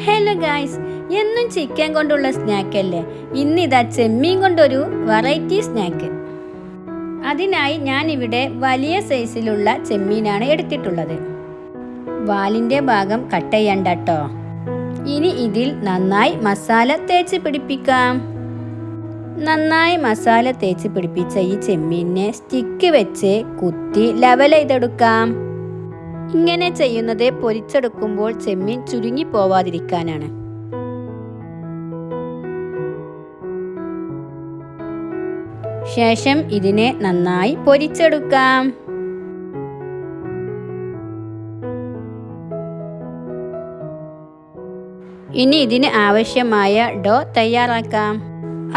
Hello guys, എന്നും chicken കൊണ്ടുള്ള snack അല്ലേ? ഇന്നിതാ ചെമ്മീൻ കൊണ്ടൊരു വെറൈറ്റി സ്നാക്ക്. അതിനായി ഞാൻ ഇവിടെ വലിയ സൈസിലുള്ള ചെമ്മീനാണ് എടുത്തിട്ടുള്ളത്. വാലിൻ്റെ ഭാഗം കട്ട് ചെയ്യണ്ട കേട്ടോ. ഇനി ഇതിൽ നന്നായി മസാല തേച്ച് പിടിപ്പിക്കാം. നന്നായി മസാല തേച്ച് പിടിപ്പിച്ച ഈ ചെമ്മീനെ സ്റ്റിക്ക് വെച്ച് കുത്തി ലെവൽ ചെയ്തെടുക്കാം. ഇങ്ങനെ ചെയ്യുന്നത് പൊരിച്ചെടുക്കുമ്പോൾ ചെമ്മീൻ ചുരുങ്ങി പോവാതിരിക്കാനാണ്. ശേഷം ഇതിനെ നന്നായി പൊരിച്ചെടുക്കാം. ഇനി ഇതിന് ആവശ്യമായ ഡോ തയ്യാറാക്കാം.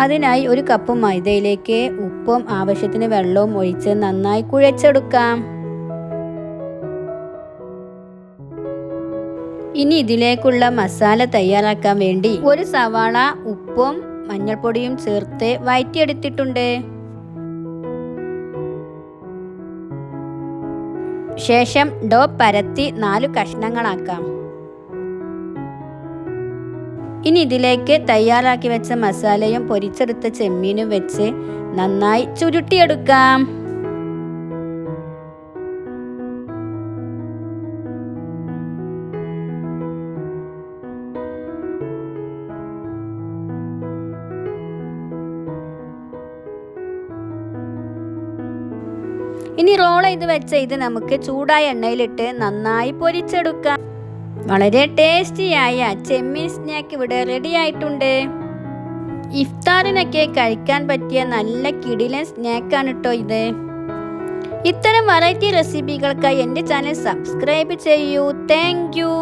അതിനായി ഒരു കപ്പ് മൈദയിലേക്ക് ഉപ്പും ആവശ്യത്തിന് വെള്ളവും ഒഴിച്ച് നന്നായി കുഴച്ചെടുക്കാം. ഇനി ഇതിലേക്കുള്ള മസാല തയ്യാറാക്കാൻ വേണ്ടി ഒരു സവാള ഉപ്പും മഞ്ഞൾപ്പൊടിയും ചേർത്ത് വഴറ്റിയെടുത്തിട്ടുണ്ട്. ശേഷം ഡോ പരത്തി 4 കഷ്ണങ്ങളാക്കാം. ഇനി ഇതിലേക്ക് തയ്യാറാക്കി വെച്ച മസാലയും പൊരിച്ചെടുത്ത ചെമ്മീനും വെച്ച് നന്നായി ചുരുട്ടിയെടുക്കാം. ഇനി റോൾ ചെയ്ത് വെച്ച ഇത് നമുക്ക് ചൂടായ എണ്ണയിലിട്ട് നന്നായി പൊരിച്ചെടുക്കാം. വളരെ ടേസ്റ്റിയായ ചെമ്മീൻ സ്നാക്ക് ഇവിടെ റെഡി ആയിട്ടുണ്ട്. ഇഫ്താറിനൊക്കെ കഴിക്കാൻ പറ്റിയ നല്ല കിടിലൻ സ്നാക്കാണ് കേട്ടോ ഇത്. ഇത്തരം വെറൈറ്റി റെസിപ്പികൾക്കായി എൻ്റെ ചാനൽ സബ്സ്ക്രൈബ് ചെയ്യൂ. Thank you.